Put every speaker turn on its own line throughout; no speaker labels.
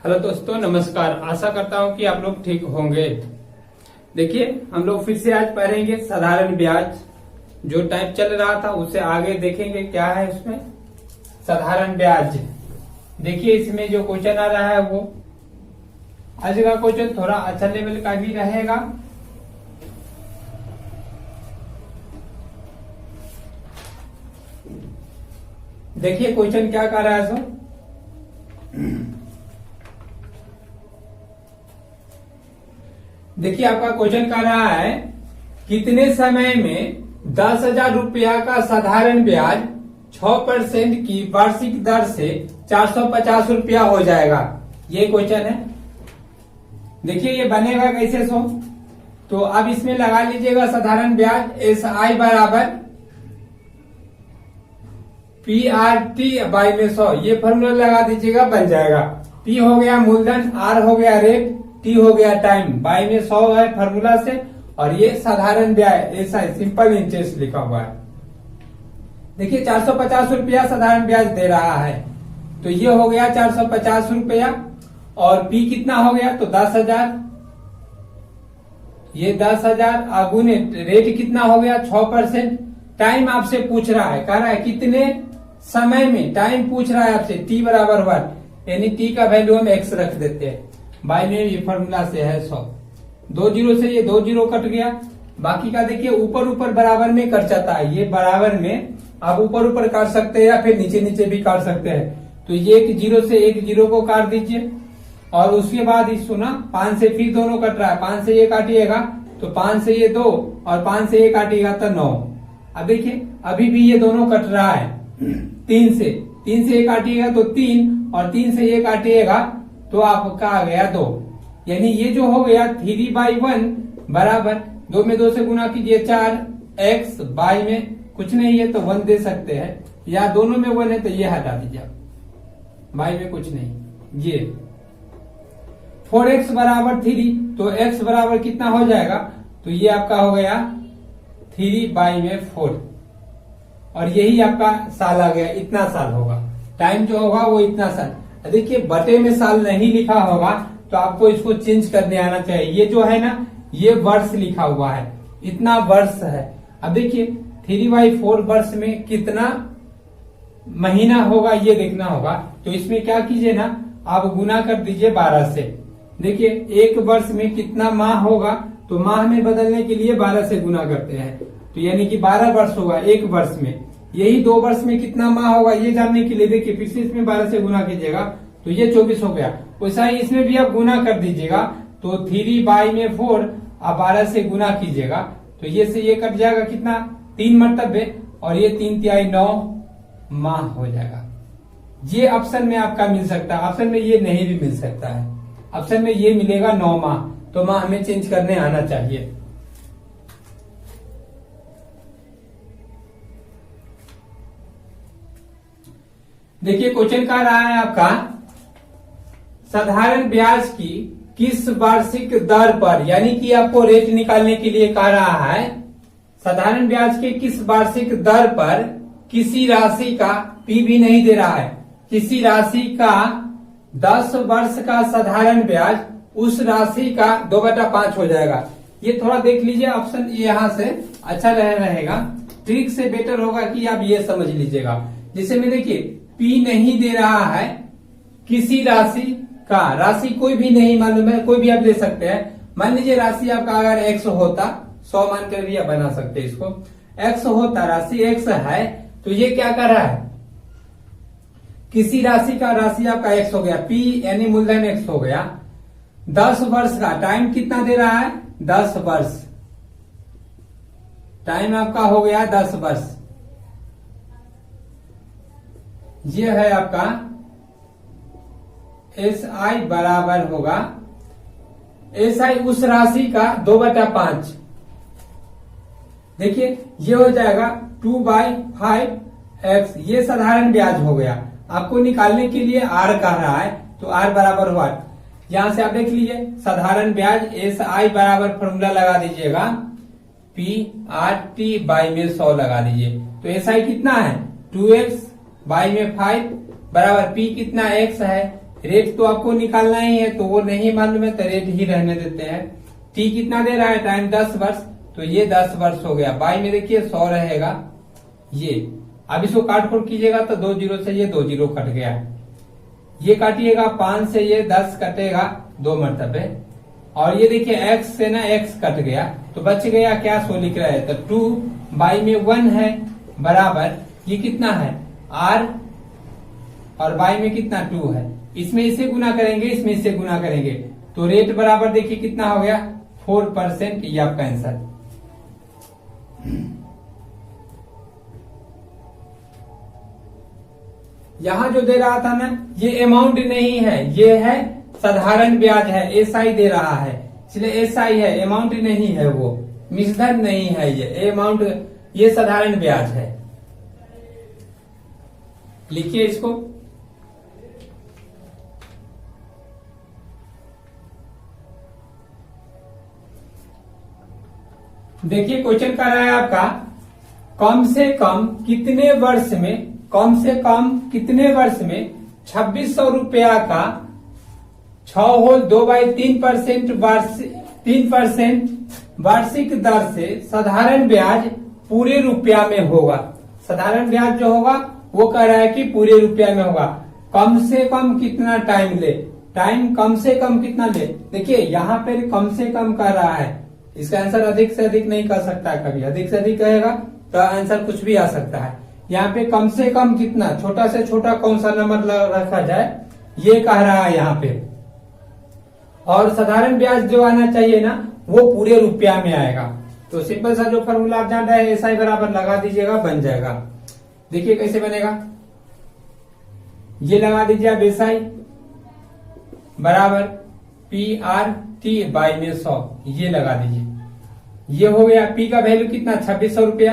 Hello दोस्तों, नमस्कार। आशा करता हूं कि आप लोग ठीक होंगे। देखिए, हम लोग फिर से आज पढ़ेंगे साधारण ब्याज। जो टाइप चल रहा था उससे आगे देखेंगे क्या है इसमें साधारण ब्याज। देखिए, इसमें जो क्वेश्चन आ रहा है वो आज का क्वेश्चन थोड़ा अच्छा लेवल का भी रहेगा। देखिए क्वेश्चन क्या कर रहा है सो देखिए, आपका क्वेश्चन कर रहा है कितने समय में 10,000 रुपया का साधारण ब्याज 6% की वार्षिक दर से 450 रुपया हो जाएगा। ये क्वेश्चन है। देखिए ये बनेगा कैसे सो, तो अब इसमें लगा लीजिएगा साधारण ब्याज SI बराबर PRT/100। ये फॉर्मूला लगा दीजिएगा, बन जाएगा। P हो गया मूलधन, R हो गया रेट, T हो गया टाइम, बाई में 100 है फॉर्मूला से, और ये साधारण ब्याज SI सिंपल इंटरेस्ट लिखा हुआ है। देखिए 450 रुपया साधारण ब्याज दे रहा है, तो ये हो गया 450 रुपया, और P कितना हो गया तो 10,000। ये 10,000 आगुने रेट कितना हो गया 6%। टाइम आपसे पूछ रहा है, कह रहा है कितने समय में, टाइम पूछ रहा है आपसे। T बराबर 1, यानी T का वैल्यू हम X रख देते हैं। बाई में ये फॉर्मूला से है 100। 2 जीरो से ये 2 जीरो कट गया। बाकी का देखिए ऊपर ऊपर बराबर में कट जाता है। ये बराबर में आप ऊपर ऊपर काट सकते हैं या फिर नीचे नीचे भी काट सकते हैं। तो ये 1 जीरो से 1 जीरो को काट दीजिए, और उसके बाद इस सुना 5 से फिर दोनों कट रहा है। 5 से ये काटिएगा तो 5 से ये 2, और 5 से ये काटिएगा तो 9। अब देखिए अभी भी ये दोनों कट रहा है। 3 से ये काटिएगा तो 3, और 3 से ये काटिएगा तो आपका आ गया 2। यानी ये जो हो गया 3/1 बराबर 2 में 2 से गुना कीजिए 4, x बाई में कुछ नहीं है तो 1 दे सकते हैं, या दोनों में 1 है तो ये हटा दीजिए आप, बाई में कुछ नहीं। ये 4x बराबर 3, तो x बराबर कितना हो जाएगा, तो ये आपका हो गया 3/4, और यही आपका साल आ गया। इतना साल होगा, टाइम जो होगा वो इतना साल। देखिए बटे में साल नहीं लिखा होगा तो आपको इसको चेंज करने आना चाहिए। ये जो है ना, ये वर्ष लिखा हुआ है, इतना वर्ष है। अब देखिए 3/4 वर्ष में कितना महीना होगा ये देखना होगा। तो इसमें क्या कीजिए ना, आप गुना कर दीजिए 12 से। देखिए एक वर्ष में कितना माह होगा, तो माह में बदलने के लिए 12 से गुना करते हैं, तो यानी कि 12 वर्ष होगा एक वर्ष में। यही 2 वर्ष में कितना माह होगा ये जानने के लिए देखिए फिर से इसमें 12 से गुना कीजिएगा तो ये 24 हो गया। वैसा ही इसमें भी आप गुना कर दीजिएगा, तो 3/4 आप 12 से गुना कीजिएगा तो ये से ये कट जाएगा कितना, 3 मरतबे, और ये 3 तिहाई 9 माह हो जाएगा। ये ऑप्शन में आपका मिल सकता है, ऑप्शन में ये नहीं भी मिल सकता है। ऑप्शन में ये मिलेगा 9 माह, तो माह हमें चेंज करने आना चाहिए। देखिए क्वेश्चन कह रहा है आपका साधारण ब्याज की किस वार्षिक दर पर, यानी कि आपको रेट निकालने के लिए कह रहा है साधारण ब्याज के किस वार्षिक दर पर किसी राशि का, पी भी नहीं दे रहा है, किसी राशि का 10 वर्ष का साधारण ब्याज उस राशि का 2/5 हो जाएगा। ये थोड़ा देख लीजिए ऑप्शन यहां से अच्छा रहेगा, ट्रिक से बेटर होगा कि आप ये समझ लीजिएगा। जैसे में देखिए P नहीं दे रहा है, किसी राशि का, राशि कोई भी नहीं मालूम है, कोई भी आप ले सकते हैं। मान लीजिए राशि आपका अगर x होता, 100 मानकर भी आप बना सकते हैं इसको, x होता, राशि x है, तो ये क्या कर रहा है, किसी राशि का, राशि आपका x हो गया, P यानी मूलधन x हो गया। 10 वर्ष का टाइम कितना दे रहा है, 10 वर्ष, टाइम आपका हो गया 10 वर्ष। ये है आपका SI बराबर होगा, SI उस राशि का 2/5। देखिए ये हो जाएगा 2/5x। ये साधारण ब्याज हो गया। आपको निकालने के लिए R कह रहा है, तो R बराबर हुआ, यहां से आप देख लीजिए साधारण ब्याज SI बराबर फॉर्मूला लगा दीजिएगा PRT बाई में 100 लगा दीजिए। तो SI कितना है 2x बाई में 5 बराबर P कितना x है रेट तो आपको निकालना ही है, तो वो नहीं मालूम है तो रेट ही रहने देते हैं। टी कितना दे रहा है टाइम 10 वर्ष, तो ये 10 वर्ष हो गया। बाई में देखिए 100 रहेगा ये। अब इसको काट फोड़ कीजिएगा तो 2 जीरो से ये 2 जीरो कट गया। ये काटिएगा 5 से ये 10 कटेगा 2 मरतबे, और ये देखिए x से ना x कट गया तो बच गया क्या, 100 लिख रहा है। तो 2 बाई में 1 है बराबर ये कितना है r, और बाई में कितना 2 है। इसमें इसे गुना करेंगे, इसमें इसे गुना करेंगे, तो रेट बराबर देखिए कितना हो गया 4%। ये आपका आंसर। यहां जो दे रहा था ना ये अमाउंट नहीं है, ये है साधारण ब्याज है, एसआई दे रहा है, इसलिए एसआई है, अमाउंट नहीं है, वो मिसधन नहीं है, ये अमाउंट, ये साधारण ब्याज है। लिखिए इसको। देखिए क्वेश्चन कर रहा है आपका कम से कम कितने वर्ष में, कम से कम कितने वर्ष में 2600 रुपया का 6/2/3% वार्षिक दर से साधारण ब्याज पूरे रुपया में होगा। साधारण ब्याज जो होगा वो कह रहा है कि पूरे रुपया में होगा। कम से कम कितना टाइम ले, टाइम कम से कम कितना ले। देखिए यहाँ पे कम से कम कर रहा है, इसका आंसर अधिक से अधिक नहीं कर सकता है, कभी अधिक से अधिक कहेगा तो आंसर कुछ भी आ सकता है। यहाँ पे कम से कम कितना, छोटा से छोटा कौन सा नंबर रखा जाए ये कह रहा है यहाँ पे। और साधारण ब्याज जो आना चाहिए ना वो पूरे रुपया में आएगा। तो सिंपल सा जो फॉर्मूला आप जान रहे हैं एसआई बराबर लगा दीजिएगा, बन जाएगा। देखिए कैसे बनेगा, ये लगा दीजिए आप एसआई बराबर PRT बाई में 100, ये लगा दीजिए। ये हो गया पी का वैल्यू कितना 2600 रुपया,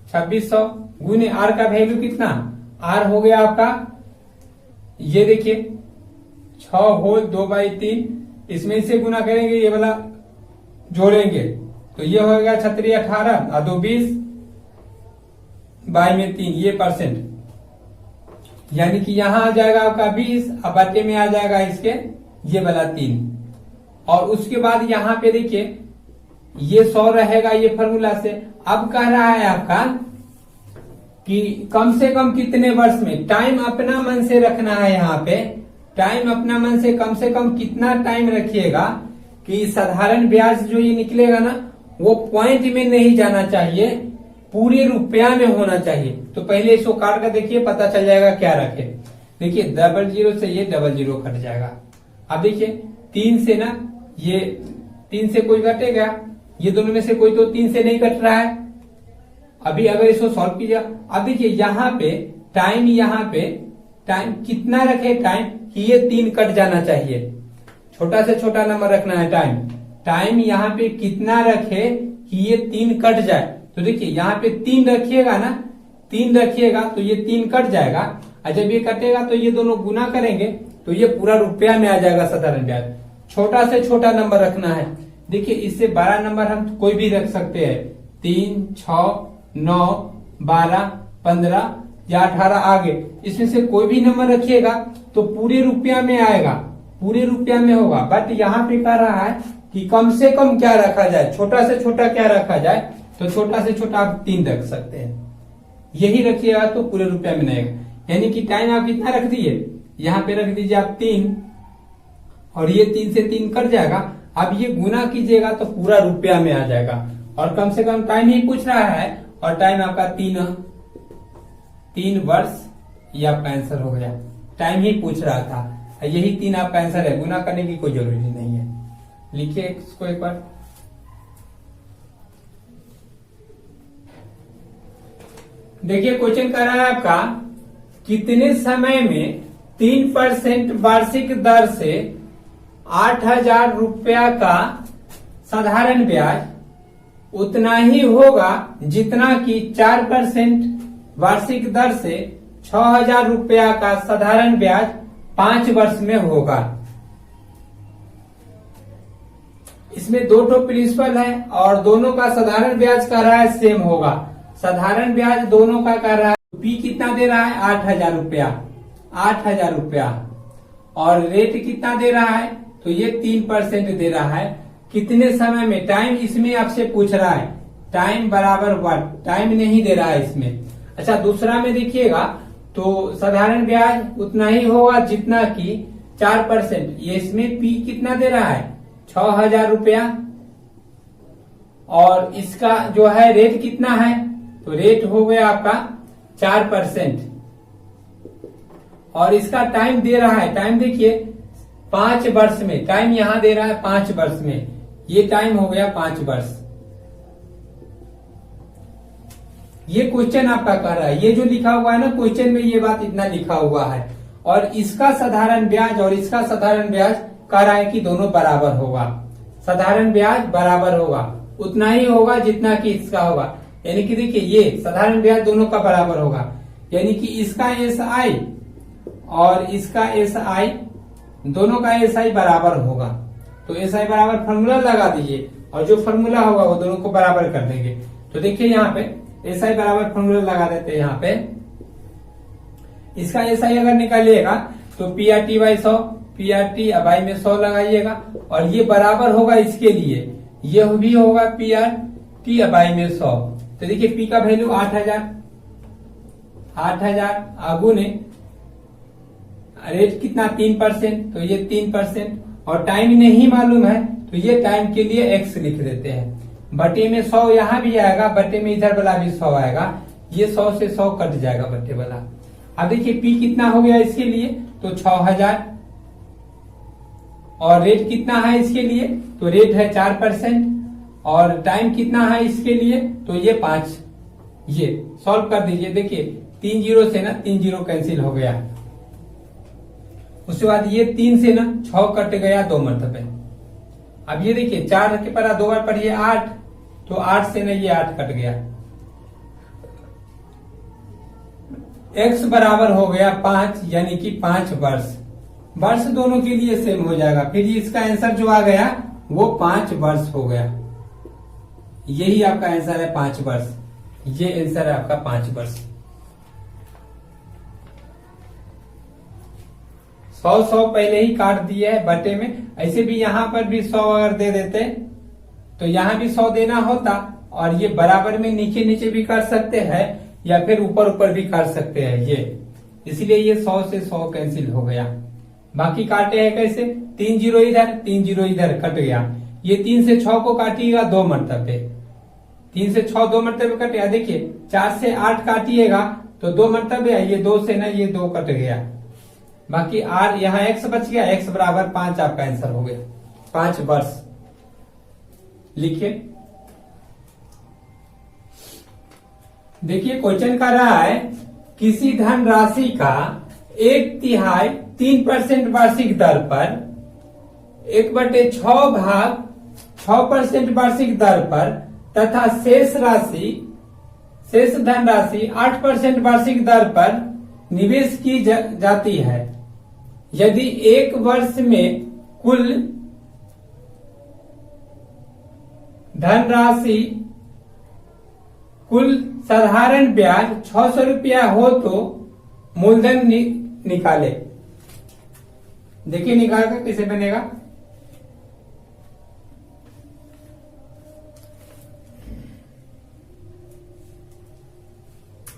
2600 गुने आर का वैल्यू कितना, आर हो गया आपका ये देखिए 6/2/3, इसमें से गुना करेंगे, ये वाला जोड़ेंगे तो ये होगा 36 18 और 2 20 बाई में 3, ये परसेंट, यानी कि यहां आ जाएगा आपका 20 और बटे में आ जाएगा इसके ये वाला 3। और उसके बाद यहाँ पे देखिए ये 100 रहेगा ये फॉर्मूला से। अब कह रहा है आपका कि कम से कम कितने वर्ष में, टाइम अपना मन से रखना है। यहाँ पे टाइम अपना मन से कम कितना टाइम रखिएगा कि साधारण ब्याज जो ये निकलेगा ना वो पॉइंट में नहीं जाना चाहिए, पूरे रुपया में होना चाहिए। तो पहले इसको काट कर देखिए, पता चल जाएगा क्या रखे। देखिए 00 से ये 00 कट जाएगा। अब देखिए 3 से ना ये 3 से कोई कटेगा, ये दोनों में से कोई तो 3 से नहीं कट रहा है। अभी अगर इसको सॉल्व कीजिए, अब देखिए यहाँ पे टाइम कितना रखे, टाइम कि ये 3 कट जाना चाहिए, छोटा से छोटा नंबर रखना है। टाइम यहाँ पे कितना रखे कि ये 3 कट जाए। तो देखिए यहाँ पे 3 रखिएगा ना, 3 रखिएगा तो ये 3 कट जाएगा, और जब ये कटेगा तो ये दोनों गुना करेंगे तो ये पूरा रुपया में आ जाएगा साधारण ब्याज। छोटा से छोटा नंबर रखना है। देखिए इससे बड़ा नंबर हम कोई भी रख सकते हैं, 3 6 9 12 15 या 18 आगे, इसमें से कोई भी नंबर रखिएगा तो पूरे रुपया में आएगा, पूरे रुपया में होगा। बट यहाँ पे कह रहा है कि कम से कम क्या रखा जाए, छोटा से छोटा क्या रखा जाए, तो छोटा से छोटा आप 3 रख सकते हैं, यही रखिएगा तो पूरे रुपया में नहीं आएगा। यानी कि टाइम आप कितना रख दिए, यहाँ पे रख दीजिए आप 3, और ये 3 से 3 कट जाएगा। अब ये गुना कीजिएगा तो पूरा रुपया में आ जाएगा। और कम से कम टाइम ही पूछ रहा है, और टाइम आपका 3 वर्ष, ये आपका आंसर हो गया। टाइम ही पूछ रहा था, यही 3 आपका आंसर है, गुना करने की कोई जरूरी नहीं है। लिखिए इसको एक बार। देखिए क्वेश्चन कर रहा है आपका कितने समय में 3% वार्षिक दर से 8000 रुपया का साधारण ब्याज उतना ही होगा जितना कि 4% वार्षिक दर से 6000 रुपया का साधारण ब्याज 5 वर्ष में होगा। इसमें 2 प्रिंसिपल है और दोनों का साधारण ब्याज का रहा है सेम होगा। साधारण ब्याज दोनों का कर रहा है, पी कितना दे रहा है 8000 रुपया, 8,000 रुपया और रेट कितना दे रहा है, तो ये 3% दे रहा है। कितने समय में, टाइम इसमें आपसे पूछ रहा है, टाइम बराबर व्हाट, टाइम नहीं दे रहा है इसमें। अच्छा दूसरा में देखिएगा तो साधारण ब्याज उतना ही होगा जितना कि 4%, ये इसमें पी कितना दे रहा है 6,000 रुपया और इसका जो है रेट कितना है, तो रेट हो गया आपका 4% और इसका टाइम दे रहा है, टाइम देखिए 5 वर्ष में, टाइम यहां दे रहा है 5 वर्ष में, ये टाइम हो गया 5 वर्ष। ये क्वेश्चन आपका कह रहा है, ये जो लिखा हुआ है ना क्वेश्चन में ये बात इतना लिखा हुआ है और इसका साधारण ब्याज और इसका साधारण ब्याज कह रहा है कि दोनों बराबर होगा, साधारण ब्याज बराबर होगा, उतना ही होगा जितना कि इसका होगा। यानी कि देखिए ये साधारण ब्याज दोनों का बराबर होगा, यानी कि इसका SI और इसका SI दोनों का SI बराबर होगा। तो SI बराबर फॉर्मूला लगा दीजिए और जो फॉर्मूला होगा वो दोनों को बराबर कर देंगे। तो देखिए यहाँ पे SI बराबर फॉर्मूला लगा देते हैं। यहाँ पे इसका SI अगर निकालिएगा तो PRT बाई 100, PRT बाई में 100 लगाइएगा और ये बराबर होगा इसके लिए, ये भी होगा PRT बाई में 100। तो देखिए P का वैल्यू 8,000 आगुने रेट कितना 3%, तो ये 3% और टाइम नहीं मालूम है तो ये टाइम के लिए X लिख देते हैं। बटे में 100 यहाँ भी आएगा, बटे में इधर वाला भी 100 आएगा, ये 100 से 100 कट जाएगा बटे वाला। अब देखिए P कितना हो गया इसके लिए, तो 6,000 और रेट कितना है इसके लिए, तो रेट है 4% और टाइम कितना है इसके लिए, तो ये 5। ये सॉल्व कर दीजिए, देखिए 3 जीरो से ना 3 जीरो कैंसिल हो गया, उसके बाद ये 3 से ना 6 कट गया 2 मरतबे। अब ये देखिए 4 के परा 2 बार पढ़िए 8, तो 8 से ना ये 8 कट गया, X बराबर हो गया 5, यानी कि 5 वर्ष। वर्ष दोनों के लिए सेम हो जाएगा, फिर इसका आंसर जो आ गया वो 5 वर्ष हो गया। यही आपका आंसर है 5 वर्ष, ये आंसर है आपका 5 वर्ष। 100 पहले ही काट दिया है बटे में, ऐसे भी यहां पर भी 100 अगर दे देते तो यहां भी 100 देना होता और ये बराबर में नीचे नीचे भी कर सकते हैं या फिर ऊपर ऊपर भी कर सकते हैं ये, इसलिए ये 100 से 100 कैंसिल हो गया। बाकी काटे हैं कैसे, 3 जीरो इधर 3 जीरो इधर कट गया, ये 3 से 6 को काटिएगा 2 मरतबे, 3 से 6 2 मरतबे कटेगा। देखिए 4 से 8 काटिएगा तो 2 मरतबे, ये 2 से ना ये 2 कट गया, बाकी R यहाँ X बच गया, X बराबर 5 आपका आंसर हो गया, 5 वर्ष। लिखिए, देखिए क्वेश्चन कर रहा है किसी धनराशि का 1/3 3% वार्षिक दर पर 1/6 भाग 6% वार्षिक दर पर तथा शेष धनराशि 8% वार्षिक दर पर निवेश की जाती है। यदि 1 वर्ष में कुल धनराशि कुल साधारण ब्याज 600 रुपया हो तो मूलधन निकाले। देखिए निकाल कर कैसे बनेगा,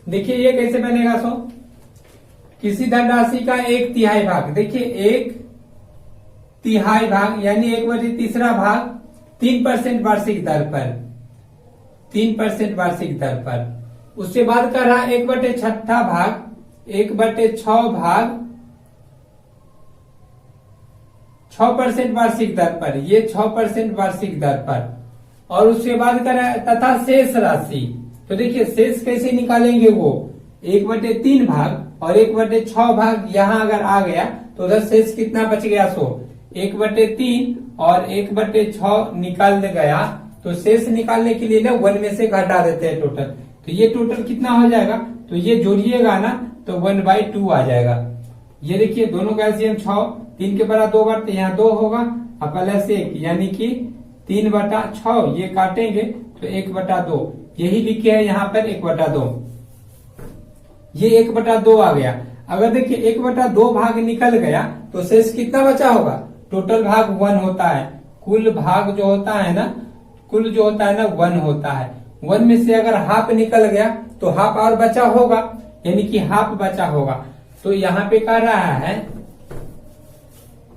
देखिए ये कैसे बनेगा। सो किसी धनराशि का 1/3 भाग, देखिए 1/3 भाग यानी 1/3 भाग 3% वार्षिक दर पर, 3% वार्षिक दर पर, उसके बाद कर रहा 1/6 भाग 1/6 भाग 6% वार्षिक दर पर, ये 6% वार्षिक दर पर, और उसके बाद कर रहा तथा शेष राशि। तो देखिए शेष कैसे निकालेंगे, वो 1/3 भाग और 1/6 भाग यहाँ अगर आ गया तो उधर शेष कितना बच गया, सो 1/3 और 1/6 निकाल गया, तो शेष निकालने के लिए ना 1 में से घटा देते हैं टोटल, तो ये टोटल कितना हो जाएगा, तो ये जोड़िएगा ना तो 1/2 आ जाएगा। ये देखिए दोनों का एलसीएम 6, 3 के बराबर 2 बार, तो यहाँ 2 होगा और प्लस 1 यानी कि 3/6, ये काटेंगे तो 1/2, यही लिखे है यहाँ पर 1/2। ये 1/2 आ गया। अगर देखिए 1/2 भाग निकल गया तो शेष कितना बचा होगा? टोटल भाग 1 होता है। कुल भाग जो होता है ना, कुल जो होता है ना 1 होता है। 1 में से अगर हाफ निकल गया तो हाफ और बचा होगा, यानी कि हाफ बचा होगा। तो यहाँ पे कह रहा है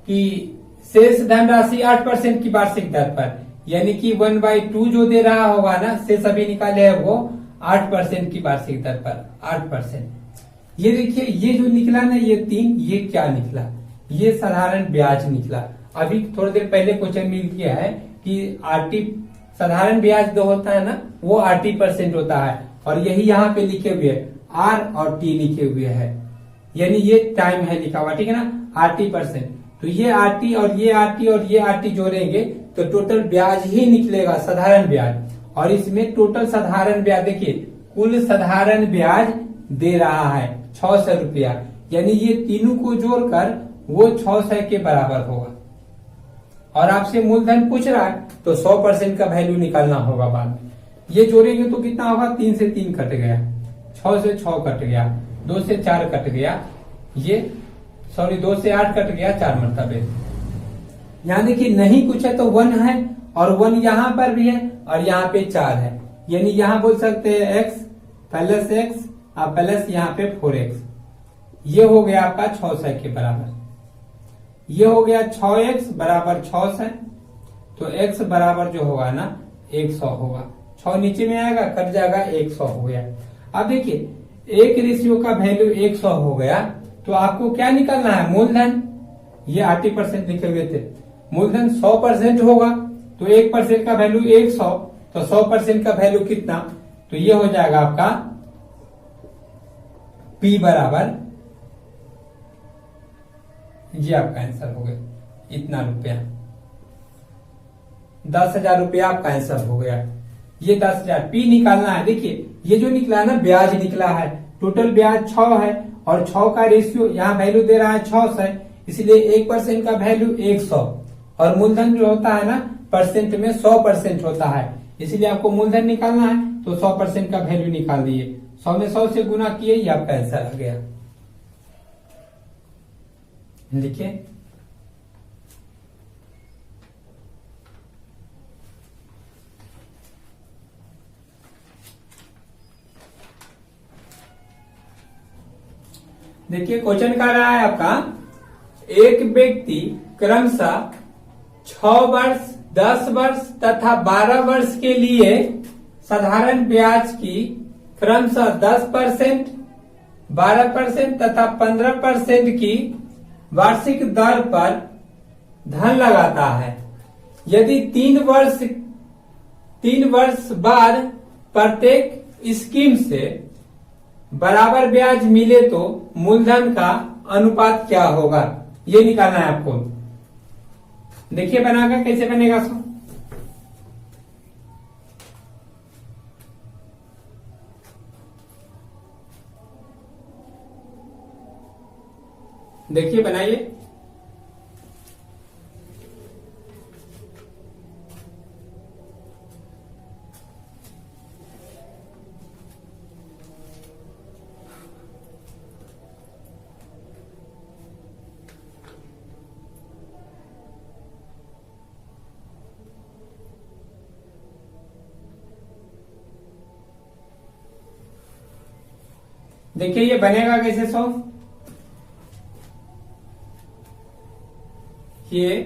कि शेष धनराशि 8% की वार्षिक दर पर, यानी कि 1/2 जो दे रहा होगा ना, शेष अभी निकाले है वो 8% की वार्षिक दर पर 8%। ये देखिए ये जो निकला ना ये 3, ये क्या निकला? ये साधारण ब्याज निकला। अभी थोड़ी देर पहले क्वेश्चन मिल गया है कि आरटी साधारण ब्याज जो होता है ना वो 80% होता है, और यही यहाँ पे लिखे हुए आर और टी लिखे हुए है, यानी ये टाइम है लिखा हुआ, ठीक है ना, 80%। तो ये आरटी और ये आरटी और ये आरटी जोड़ेंगे तो टोटल ब्याज ही निकलेगा, साधारण ब्याज। और इसमें टोटल साधारण ब्याज देखिए, कुल साधारण ब्याज दे रहा है 600 रुपया, यानी ये तीनों को जोड़कर वो 600 के बराबर होगा। और आपसे मूलधन पूछ रहा है तो 100% का वैल्यू निकालना होगा बाद में। ये जोड़ेंगे तो कितना होगा? 3 से 3 कट गया, 6 से 6 कट गया, 2 से 4 कट गया, ये 2 से 8 कट गया 4 मरतबे। यानी कि नहीं कुछ है तो 1 है, और 1 यहाँ पर भी है और यहाँ पे 4 है, यानी यहाँ बोल सकते हैं x प्लस x और प्लस यहाँ पे 4x। ये हो गया आपका 600 के बराबर। ये हो गया 6x बराबर 600, तो x बराबर जो होगा ना 100 होगा। 6 नीचे में आएगा, कट जाएगा, 100 हो गया। अब देखिए एक रेशियो का वैल्यू 100 हो गया, तो आपको क्या निकालना है? मूलधन। ये 80% लिखे हुए थे, मूलधन 100% होगा, तो 1% का वैल्यू 100, तो 100% का वैल्यू कितना? तो ये हो जाएगा आपका P बराबर, ये आपका आंसर हो गया इतना रुपया, 10,000 रुपया आपका आंसर हो गया। ये 10,000 P निकालना है। देखिए ये जो निकला है ना ब्याज निकला है, टोटल ब्याज 6 है और 6 का रेशियो यहाँ वैल्यू दे रहा है 600, इसलिए 1% का वैल्यू 100, और मूलधन जो होता है ना परसेंट में 100% होता है, इसलिए आपको मूलधन निकालना है तो 100% का वैल्यू निकाल दिए, 100 में 100 से गुना किए, ये आपका आंसर आ गया। लिखिए देखिए क्वेश्चन कह रहा है आपका, एक व्यक्ति क्रमशः 6 वर्ष, 10 वर्ष तथा 12 वर्ष के लिए साधारण ब्याज की क्रमशः 10%, 12% तथा 15% की वार्षिक दर पर धन लगाता है। यदि 3 वर्ष बाद प्रत्येक स्कीम से बराबर ब्याज मिले तो मूलधन का अनुपात क्या होगा? ये निकालना है आपको। देखिए बनाकर कैसे बनेगा सो। देखिए बनाइए। देखिए ये बनेगा कैसे सो। ये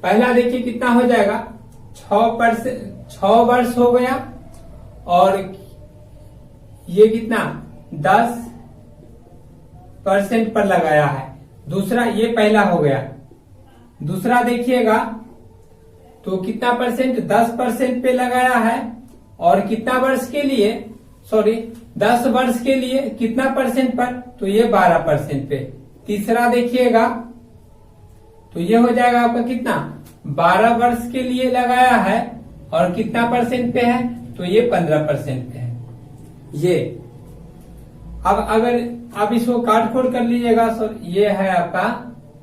पहला देखिए कितना हो जाएगा, 6 वर्ष हो गया, और ये कितना 10% पर लगाया है। दूसरा ये पहला हो गया, दूसरा देखिएगा तो कितना परसेंट, 10% पे लगाया है, और कितना वर्ष के लिए, 10 वर्ष के लिए कितना परसेंट पर, तो ये 12% पे। तीसरा देखिएगा तो ये हो जाएगा आपका कितना, 12 वर्ष के लिए लगाया है और कितना परसेंट पे है, तो ये 15% पे है। ये अब अगर आप इसको काट खोड़ कर लीजिएगा सर, ये है आपका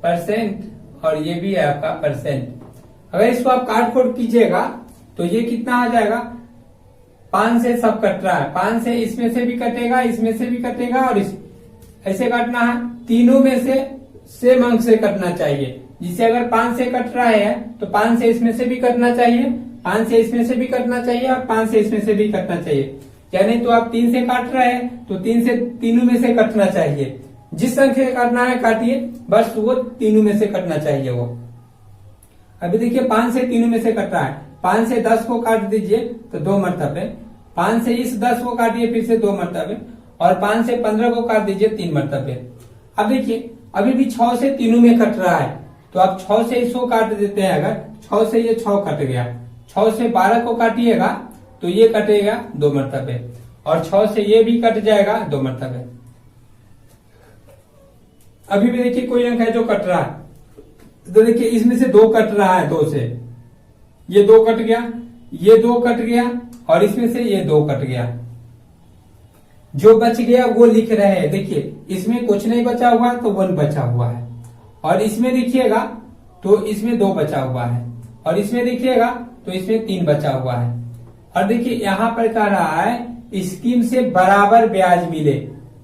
परसेंट और ये भी है आपका परसेंट। अगर इसको आप काट खोड़ कीजिएगा तो ये कितना आ जाएगा, 5 से सब कट रहा है, 5 से इसमें से भी कटेगा, इसमें से भी कटेगा और ऐसे काटना है। तीनों में से सेम अंक से कटना चाहिए। जिसे अगर 5 से कट रहा है तो 5 से इसमें से भी कटना चाहिए, 5 से इसमें से भी कटना चाहिए और 5 से इसमें से भी कटना चाहिए। या नहीं तो आप 3 से काट रहे हैं तो 3 से तीनों में से कटना चाहिए। जिस अंक से काटना है काटिए, बस वो तीनों में से कटना चाहिए वो। अभी देखिए 5 से तीनों में से कट रहा है। 5 से 10 को काट दीजिए तो 2 मरतबे, 5 से इस 10 को काटिए फिर से 2 मरतबे और 5 से 15 को काट दीजिए 3 मरतबे। अब देखिए अभी भी 6 से तीनों में कट रहा है तो आप 6 से इसको काट देते हैं। अगर 6 से ये 6 कट गया, 6 से 12 को काटिएगा तो ये कटेगा 2 मरतबे और 6 से ये भी कट जाएगा 2 मरतबे। अभी भी देखिए कोई अंक है जो कट रहा है तो देखिए इसमें से 2 कट रहा है, 2 से ये 2 कट गया, ये 2 कट गया और इसमें से ये 2 कट गया। जो बच गया वो लिख रहे हैं। देखिए इसमें कुछ नहीं बचा हुआ तो 1 बचा हुआ है और इसमें देखिएगा तो इसमें 2 बचा हुआ है और इसमें देखिएगा तो इसमें 3 बचा हुआ है। और देखिए यहाँ पर कह रहा है स्कीम से बराबर ब्याज मिले,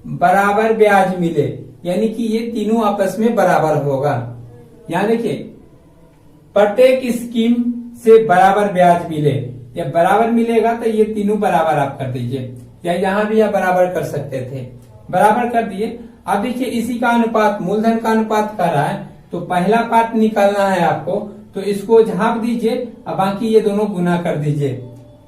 बराबर ब्याज मिले, यानी कि ये तीनों आपस में बराबर होगा। यहाँ देखिए प्रत्येक स्कीम से बराबर ब्याज मिले, या बराबर मिलेगा तो ये तीनों बराबर आप कर दीजिए, या यहाँ भी आप बराबर कर सकते थे, बराबर कर दिए। अब देखिए इसी का अनुपात, मूलधन का अनुपात कर रहा है तो पहला पार्ट निकालना है आपको, तो इसको झाप दीजिए और बाकी ये दोनों गुना कर दीजिए।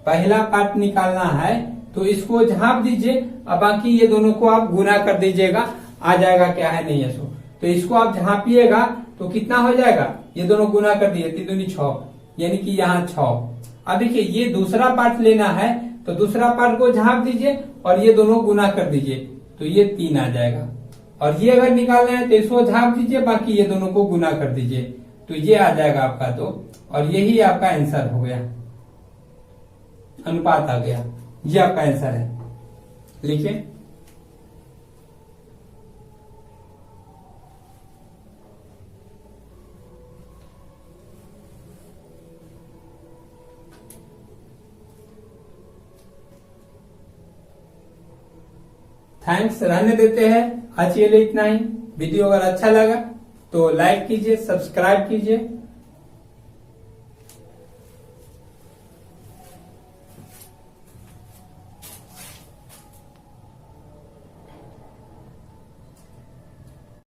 पहला पार्ट निकालना है तो इसको झाप दीजिए और बाकी ये दोनों को आप गुना कर दीजिएगा, आ जाएगा क्या है नहीं है सो। तो इसको आप झापिएगा तो कितना हो जाएगा, ये दोनों गुना कर दिए 3 दूनी 6, यानी कि यहाँ 6। अब देखिए ये दूसरा पार्ट लेना है तो दूसरा पार्ट को झाप दीजिए और ये दोनों गुना कर दीजिए तो ये 3 आ जाएगा। और ये अगर निकालना है तो इसको झाप दीजिए, बाकी ये दोनों को गुना कर दीजिए तो ये आ जाएगा आपका। तो और यही आपका आंसर हो गया, अनुपात आ गया, ये आपका आंसर है। लिखिए थैंक्स, रहने देते हैं आज के लिए इतना ही। वीडियो अगर अच्छा लगा तो लाइक कीजिए, सब्सक्राइब कीजिए।